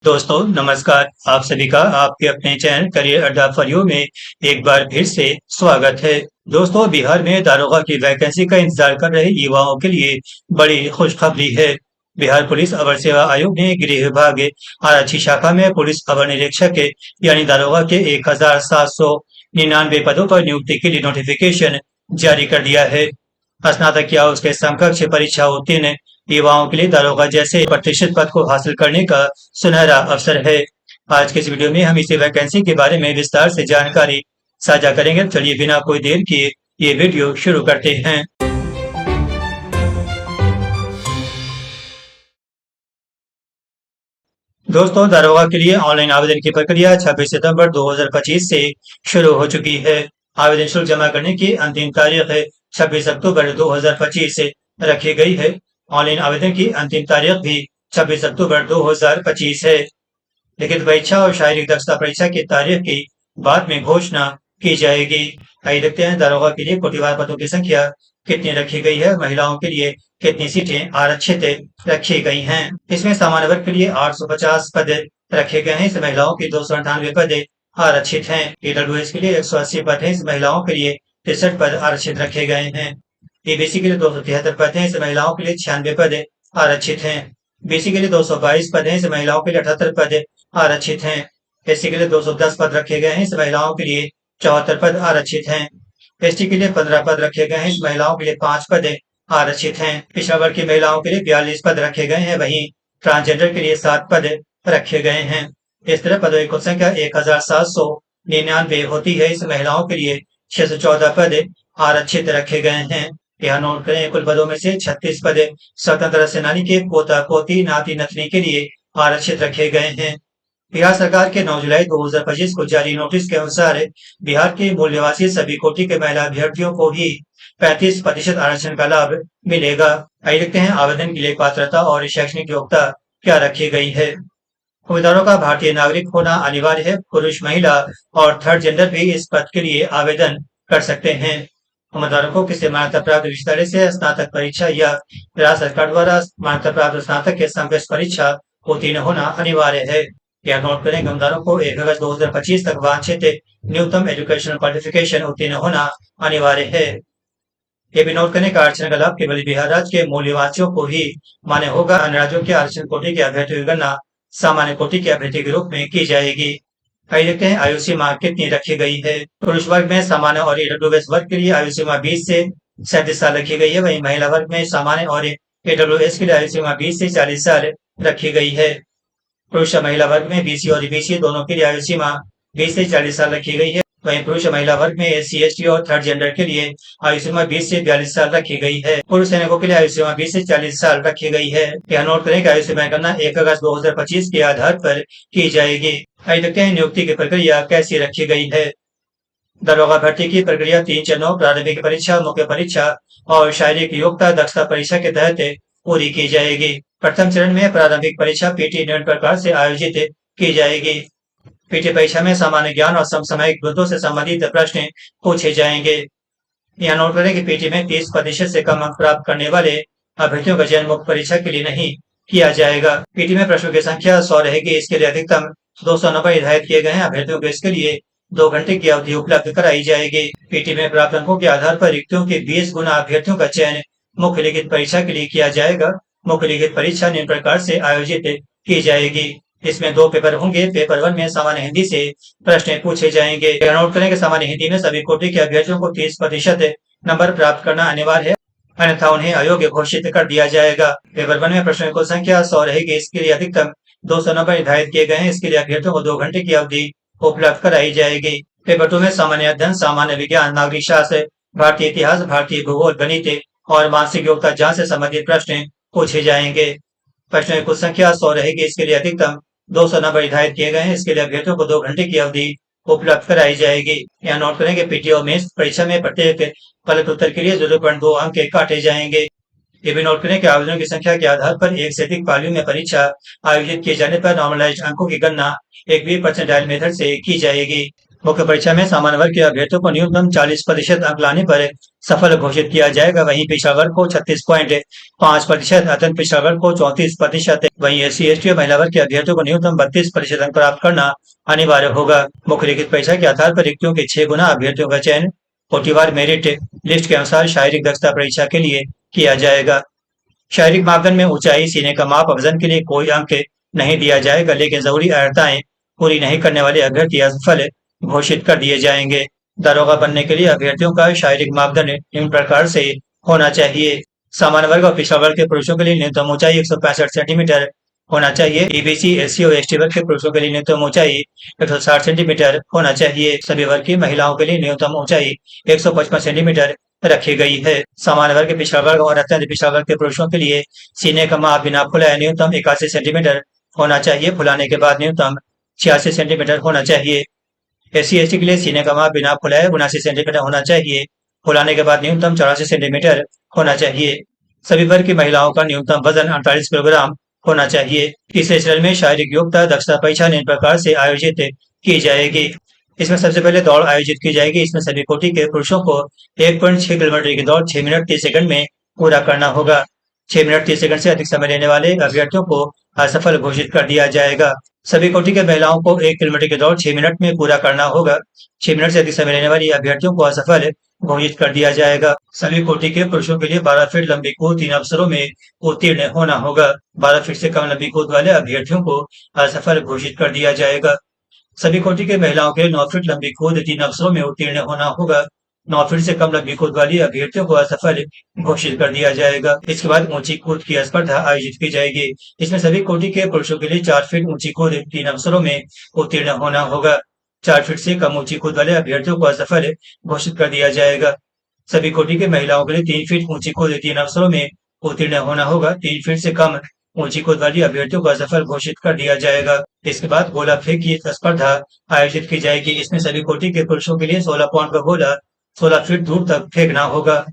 दोस्तों नमस्कार। आप सभी का आपके अपने चैनल करियर अड्डा फॉर यू में एक बार फिर से स्वागत है। दोस्तों बिहार में दारोगा की वैकेंसी का इंतजार कर रहे युवाओं के लिए बड़ी खुशखबरी है। बिहार पुलिस अवर सेवा आयोग ने गृह विभाग आरक्षी शाखा में पुलिस अवर निरीक्षक यानी दारोगा के 1799 पदों पर नियुक्ति के लिए नोटिफिकेशन जारी कर दिया है। स्नातक या उसके समकक्ष परीक्षा उत्तीर्ण युवाओं के लिए दारोगा जैसे प्रतिष्ठित पद को हासिल करने का सुनहरा अवसर है। आज के इस वीडियो में हम इसी वैकेंसी के बारे में विस्तार से जानकारी साझा करेंगे। चलिए बिना कोई देर किए ये वीडियो शुरू करते हैं। दोस्तों दारोगा के लिए ऑनलाइन आवेदन की प्रक्रिया 26 सितंबर 2025 से शुरू हो चुकी है। आवेदन शुल्क जमा करने की अंतिम तारीख 26 अक्टूबर 2025 से रखी गई है। ऑनलाइन आवेदन की अंतिम तारीख भी 26 अक्टूबर 2025 है। लिखित परीक्षा और शारीरिक दक्षता परीक्षा की तारीख की बाद में घोषणा की जाएगी। आइए देखते हैं दारोगा के लिए कोटिवार पदों की संख्या कितनी रखी गई है, महिलाओं के लिए कितनी सीटें आरक्षित रखी गई हैं। इसमें सामान्य वर्ग के लिए 850 पद रखे गए हैं। इस महिलाओं के 298 पद आरक्षित हैं। ईडब्ल्यूएस के लिए 180 पद हैं। इस महिलाओं के लिए 63 पद आरक्षित रखे गए हैं। ईबीसी के लिए 273 पद हैं। इस महिलाओं के लिए 96 पद आरक्षित हैं। बीसी के लिए 222 पद हैं। इस महिलाओं के लिए 78 पद आरक्षित हैं। एससी के लिए 210 पद रखे गए हैं। इस महिलाओं के लिए 74 पद आरक्षित हैं। एसटी के लिए 15 पद रखे गए हैं। इस महिलाओं के लिए 5 पद आरक्षित हैं। पिछड़ा वर्ग की महिलाओं के लिए 42 पद रखे गए हैं। वहीं ट्रांसजेंडर के लिए 7 पद रखे गए हैं। इस तरह पदों की कुल संख्या 1799 होती है। इस महिलाओं के लिए 614 पद आरक्षित रखे गए हैं। यहाँ नोट करें कुल पदों में से 36 पद स्वतंत्रता सेनानी के पोता पोती नाती नतनी के लिए आरक्षित रखे गए हैं। बिहार सरकार के 9 जुलाई 2025 को जारी नोटिस के अनुसार बिहार के मूल निवासी सभी कोटि के महिला अभ्यर्थियों को ही 35% आरक्षण का लाभ मिलेगा। आइए देखते हैं आवेदन के लिए पात्रता और शैक्षणिक योग्यता क्या रखी गई है। उम्मीदवारों का भारतीय नागरिक होना अनिवार्य है। पुरुष, महिला और थर्ड जेंडर भी इस पद के लिए आवेदन कर सकते हैं। उम्मीदवारों को किसी मान्यता प्राप्त विश्वविद्यालय से स्नातक परीक्षा या राज्य सरकार द्वारा मान्यता प्राप्त स्नातक के समकक्ष परीक्षा उत्तीर्ण होना अनिवार्य है। यह नोट करें उम्मीदवारों को 1 अगस्त 2025 तक वांछित न्यूनतम एजुकेशनल क्वालिफिकेशन उत्तीर्ण होना अनिवार्य है। ये भी नोट करें आरक्षण का लाभ केवल बिहार राज्य के मूल निवासियों को ही मान्य होगा। अन्य राज्यों के आरक्षण कोटि के अभ्यर्थियों की गणना सामान्य कोटि के अभ्यर्थी के रूप में की जाएगी। आइए देखते हैं आयु सीमा कितनी रखी गई है। पुरुष वर्ग में सामान्य और ईडब्ल्यूएस वर्ग के लिए आयु सीमा 20 से 37 साल रखी गई है। वहीं महिला वर्ग में सामान्य और ईडब्ल्यूएस के लिए आयु सीमा 20 से 40 साल रखी गई है। पुरुष और महिला वर्ग में बीसी और ईबीसी दोनों के लिए आयु सीमा 20 से 40 साल रखी गई है। वहीं पुरुष और महिला वर्ग में एससी, एसटी और थर्ड जेंडर के लिए आयु सीमा 20 से 42 साल रखी गई है। पुरुष सैनिकों के लिए आयु सीमा 20 से 40 साल रखी गई है। यह नोट करें कि आयु सीमा गणना 1 अगस्त 2025 के आधार पर की जाएगी। आइए देखते हैं नियुक्ति की प्रक्रिया कैसी रखी गई है। दारोगा भर्ती की प्रक्रिया 3 चरणों प्रारंभिक परीक्षा, मुख्य परीक्षा और शारीरिक योग्यता दक्षता परीक्षा के तहत पूरी की जाएगी। प्रथम चरण में प्रारंभिक परीक्षा पीटी निम्न प्रकार से आयोजित की जाएगी। पीटी परीक्षा में सामान्य ज्ञान और समसामयिक मुद्दों से संबंधित प्रश्न पूछे जाएंगे। यह नोट करें कि पीटी में 30% से कम अंक प्राप्त करने वाले अभ्यर्थियों का चयन मुख्य परीक्षा के लिए नहीं किया जाएगा। पीटी में प्रश्नों की संख्या 100 रहेगी। इसके लिए अधिकतम 290 निर्धारित किए गए हैं। अभ्यर्थियों को इसके लिए 2 घंटे की अवधि उपलब्ध कराई जाएगी। पीटी में प्राप्त अंकों के आधार पर रिक्तियों के 20 गुना अभ्यर्थियों का चयन मुख्य लिखित परीक्षा के लिए किया जाएगा। मुख्य लिखित परीक्षा निम्न प्रकार से आयोजित की जाएगी। इसमें 2 पेपर होंगे। पेपर 1 में सामान्य हिंदी से प्रश्न पूछे जाएंगे। नोट करें कि सामान्य हिंदी में सभी कोटि के अभ्यर्थियों को 30% नंबर प्राप्त करना अनिवार्य है, अन्यथा उन्हें अयोग्य घोषित कर दिया जाएगा। पेपर 1 में प्रश्नों की संख्या 100 रहेगी। इसके लिए अधिकतम 290 निर्धारित किए गए हैं। इसके लिए अभ्यर्थियों को 2 घंटे की अवधि उपलब्ध कराई जाएगी। पेपर 2 में सामान्य अध्ययन, सामान्य विज्ञान, नागरिक शास्त्र, भारतीय इतिहास, भारतीय भूगोल, गणित और मानसिक योग्यता जांच से संबंधित प्रश्न पूछे जाएंगे। प्रश्नों की कुल संख्या 100 रहेगी। इसके लिए अधिकतम 290 निर्धारित किए गए हैं। इसके लिए अभ्यर्थियों को 2 घंटे की अवधि उपलब्ध कराई जाएगी। यहाँ नोट करें कि पीटी और मेंस परीक्षा में प्रत्येक गलत उत्तर के लिए 0.2 अंक काटे जाएंगे। ये भी नोट करें कि आवेदनों की संख्या के आधार पर एक से अधिक पालियों में परीक्षा आयोजित किए जाने पर नॉर्मलाइज्ड अंकों की गणना एक भी परसेंटाइल मेथड से की जाएगी। मुख्य परीक्षा में सामान्य वर्ग के अभ्यर्थियों को न्यूनतम 40% अंक लाने पर सफल घोषित किया जाएगा। वहीं पिछड़ा वर्ग को 36.5%, अत्यंत पिछड़ा वर्ग को 34%, वहीं SC ST और महिला वर्ग के अभ्यर्थियों को न्यूनतम 32% अंक प्राप्त करना अनिवार्य होगा। मुख्य लिखित परीक्षा के आधार पर रिक्तियों के 6 गुना अभ्यर्थियों का चयन कोटिवार मेरिट लिस्ट के अनुसार शारीरिक दक्षता परीक्षा के लिए किया जाएगा। शारीरिक मापदंड में ऊंचाई, सीने का माप, वजन के लिए कोई अंक नहीं दिया जाएगा, लेकिन जरूरी अर्हताएं पूरी नहीं करने वाले अभ्यर्थी असफल घोषित कर दिए जाएंगे। दारोगा बनने के लिए अभ्यर्थियों का शारीरिक मापदंड निम्न प्रकार से होना चाहिए। सामान्य वर्ग और पिछड़ा वर्ग के पुरुषों के लिए न्यूनतम ऊंचाई 165 सेंटीमीटर होना चाहिए। EBC SC और ST वर्ग के पुरुषों के लिए न्यूनतम ऊंचाई 160 सेंटीमीटर होना चाहिए। सभी वर्ग की महिलाओं के लिए न्यूनतम ऊंचाई 155 सेंटीमीटर रखी गई है। सामान्य वर्ग, पिछड़ा वर्ग और अत्यंत पिछड़ा वर्ग के पुरुषों के लिए सीने का माप बिना फुलाए न्यूनतम 81 सेंटीमीटर होना चाहिए। फुलाने के बाद न्यूनतम 86 सेंटीमीटर होना चाहिए। SC ST के लिए सीने का माप बिना फुलाए 79 सेंटीमीटर होना चाहिए। फुलाने के बाद न्यूनतम 84 सेंटीमीटर होना चाहिए। सभी वर्ग की महिलाओं का न्यूनतम वजन 48 किलोग्राम होना चाहिए। तीसरे चरण में शारीरिक योग्यता दक्षता परीक्षा निम्न प्रकार से आयोजित की जाएगी। इसमें सबसे पहले दौड़ आयोजित की जाएगी। इसमें सभी कोटि के पुरुषों को 1.6 किलोमीटर की दौड़ 6 मिनट 30 सेकंड में पूरा करना होगा। 6 मिनट 30 सेकंड से अधिक समय लेने वाले अभ्यर्थियों को असफल घोषित कर दिया जाएगा। सभी कोटि के महिलाओं को 1 किलोमीटर की दौड़ 6 मिनट में पूरा करना होगा। 6 मिनट से अधिक समय लेने वाली अभ्यर्थियों को असफल घोषित कर दिया जाएगा। सभी कोटि के पुरुषों के लिए 12 फीट लंबी कूद 3 अवसरों में उत्तीर्ण होना होगा। 12 फीट से कम लंबी कूद वाले अभ्यर्थियों को असफल घोषित कर दिया जाएगा। सभी कोटि के महिलाओं के 9 फीट लंबी कूद 3 अवसरों में उत्तीर्ण होना होगा। 9 फीट से कम लंबी कूद वाली अभ्यर्थियों को असफल घोषित कर दिया जाएगा। इसके बाद ऊंची कूद की स्पर्धा आयोजित की जाएगी। इसमें सभी कोटि के पुरुषों के लिए 4 फीट ऊंची कूद 3 अवसरों में उत्तीर्ण होना होगा। 4 फीट से कम ऊंची कूद वाले अभ्यर्थियों को असफल घोषित कर दिया जाएगा। सभी कोटि के महिलाओं के लिए 3 फीट ऊंची कूद 3 अवसरों में उत्तीर्ण होना होगा। 3 फीट से कम ऊंची कूद वाली अभ्यर्थियों को असफल घोषित कर दिया जाएगा। इसके बाद गोला फेंक की स्पर्धा आयोजित की जाएगी। इसमें सभी कोटि के पुरुषों के लिए 16 पाउंड का गोला 16 फीट दूर तक फेंकना होगा।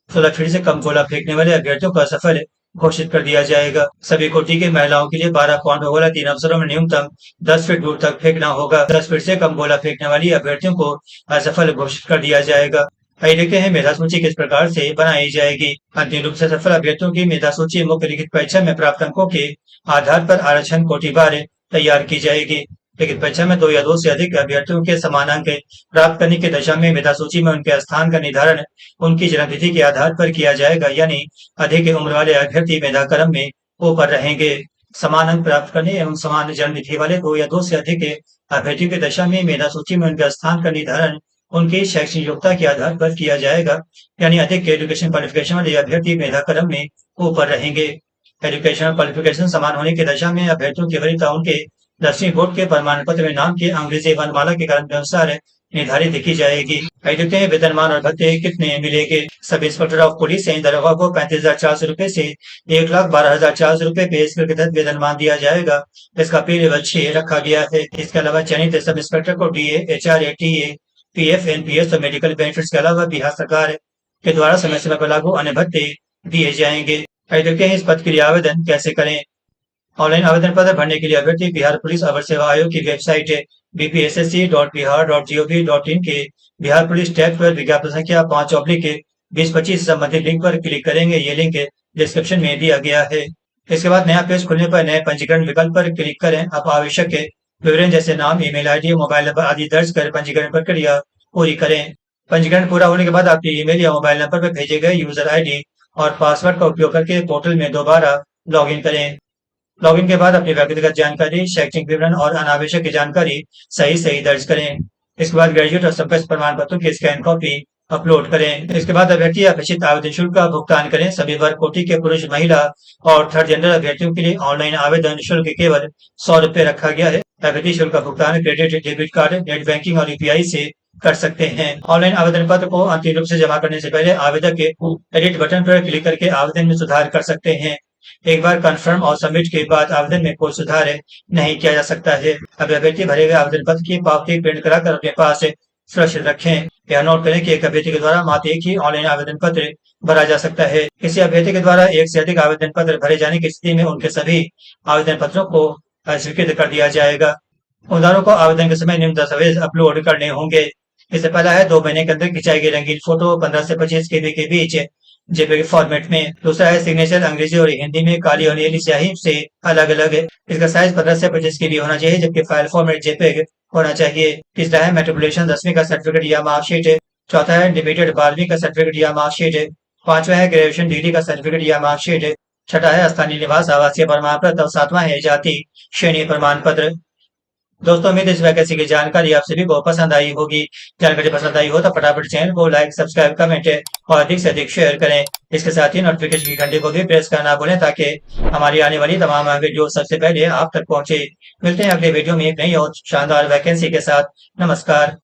16 फीट से कम गोला फेंकने वाले अभ्यर्थियों को असफल घोषित कर दिया जाएगा। सभी कोटि के महिलाओं के लिए 12 पाउंड का गोला 3 अवसरों में न्यूनतम 10 फीट दूर तक फेंकना होगा। 10 फीट से कम गोला फेंकने वाली अभ्यर्थियों को असफल घोषित कर दिया जाएगा। आइए देखते हैं मेधा सूची किस प्रकार से बनाई जाएगी। अंतिम रूप से सफल अभ्यर्थियों की मेधा सूची मुख्य लिखित परीक्षा में प्राप्त अंकों के आधार पर आरक्षण कोटिवार तैयार की जाएगी। लिखित परीक्षा में 2 या 2 से अधिक अभ्यर्थियों के समान अंक प्राप्त करने की दशा में मेधा सूची में उनके स्थान का निर्धारण उनकी जन्मतिथि के आधार पर किया जाएगा, यानी अधिक उम्र वाले अभ्यर्थी मेधा क्रम में ऊपर रहेंगे। समान अंक प्राप्त करने एवं समान जन्मतिथि वाले 2 या 2 से अधिक अभ्यर्थियों की दशा में मेधा सूची में उनके स्थान का निर्धारण उनकी शैक्षणिक योग्यता के आधार पर किया जाएगा, यानी अधिक एजुकेशन क्वालिफिकेशन वाले अभ्यर्थी मेधा क्रम में ऊपर रहेंगे। एजुकेशनल क्वालिफिकेशन समान होने की दशा में अभ्यर्थियों की वरीयता उनके 10वीं बोर्ड के प्रमाण पत्र में नाम की अंग्रेजी वर्णमाला के क्रम के अनुसार निर्धारित की जाएगी। देखते हैं वेतनमान और भत्ते कितने मिलेंगे। सब इंस्पेक्टर ऑफ पुलिस दरोगा को 35,400 रुपए से 1,12,400 रुपए पे स्केल के तहत वेतनमान दिया जाएगा। इसका पे लेवल 6 रखा गया है। इसके अलावा चयनित सब इंस्पेक्टर को DA, HRA, TA, PF, NPS और मेडिकल बेनिफिट्स के अलावा बिहार सरकार के द्वारा समय समय पर लागू अन्य भत्ते दिए जाएंगे। देखते हैं इस पद के लिए आवेदन कैसे करें। ऑनलाइन आवेदन पत्र भरने के लिए अभ्यर्थी बिहार पुलिस अवर सेवा आयोग की वेबसाइट bpssc.bihar.gov.in के बिहार पुलिस टैब पर विज्ञापन संख्या 5/2025 संबंधित लिंक पर क्लिक करेंगे। ये लिंक डिस्क्रिप्शन में दिया गया है। इसके बाद नया पेज खुलने पर नए पंजीकरण विकल्प पर क्लिक करें। अब आवश्यक विवरण जैसे नाम, ईमेल आईडी, मोबाइल नंबर आदि दर्ज कर पंजीकरण प्रक्रिया पूरी करें। पंजीकरण पूरा होने के बाद आपके ईमेल या मोबाइल नंबर पर भेजे गए यूजर आईडी और पासवर्ड का उपयोग करके पोर्टल में दोबारा लॉगिन करें। लॉगिन के बाद अपनी व्यक्तिगत जानकारी, शैक्षणिक विवरण और अनावश्यक जानकारी सही दर्ज करें। इसके बाद ग्रेजुएट और संपर्क प्रमाण पत्रों की स्कैन कॉपी अपलोड करें। इसके बाद अभ्यर्थी अपेक्षित आवेदन शुल्क का भुगतान करें। सभी वर्ग कोटि के पुरुष, महिला और थर्ड जेंडर अभ्यर्थियों के लिए ऑनलाइन आवेदन शुल्क केवल 100 रुपए रखा गया है। अभ्यर्थी शुल्क का भुगतान credit, debit card, net banking और UPI से कर सकते हैं। ऑनलाइन आवेदन पत्र को अंतिम रूप से जमा करने से पहले आवेदक के एडिट बटन पर क्लिक करके आवेदन में सुधार कर सकते हैं। एक बार कंफर्म और सबमिट के बाद आवेदन में कोई सुधार नहीं किया जा सकता है। अब अभ्यर्थी भरे गए आवेदन पत्र की पावती प्रिंट कराकर अपने पास सुरक्षित रखें। यह नोट करें कि एक अभ्यर्थी के द्वारा मात्र एक ही ऑनलाइन आवेदन पत्र भरा जा सकता है। किसी अभ्यर्थी के द्वारा एक से अधिक आवेदन पत्र भरे जाने की स्थिति में उनके सभी आवेदन पत्रों को स्वीकृत कर दिया जाएगा। उम्मीदवारों को आवेदन के समय निम्न दस्तावेज अपलोड करने होंगे। इससे पहला है 2 महीने के अंदर खिंचाई गई रंगीन फोटो 15 से 25 केबी के बीच जेपीईजी फॉर्मेट में। दूसरा है सिग्नेचर अंग्रेजी और हिंदी में काली और नीली स्याही से अलग अलग। इसका साइज 15 से 25 केबी होना चाहिए, जबकि फाइल फॉर्मेट जेपीईजी होना चाहिए। तीसरा है मेट्रिकुलेशन 10वीं का सर्टिफिकेट या मार्कशीट। चौथा है लिमिटेड 12वीं का सर्टिफिकेट या मार्कशीट। पांचवा है ग्रेजुएशन डिग्री का सर्टिफिकेट या मार्कशीट। छठा है स्थानीय निवास आवासीय प्रमाण पत्र और सातवां है जाति श्रेणी प्रमाण पत्र। दोस्तों, उम्मीद है इस वैकेंसी की जानकारी आप सभी को पसंद आई होगी। जानकारी पसंद आई हो तो फटाफट चैनल को लाइक, सब्सक्राइब, कमेंट और अधिक से अधिक शेयर करें। इसके साथ ही नोटिफिकेशन की घंटी को भी प्रेस करना भूलें, ताकि हमारी आने वाली तमाम वीडियो सबसे पहले आप तक पहुंचे। मिलते हैं अगले वीडियो में एक नई और शानदार वैकेंसी के साथ। नमस्कार।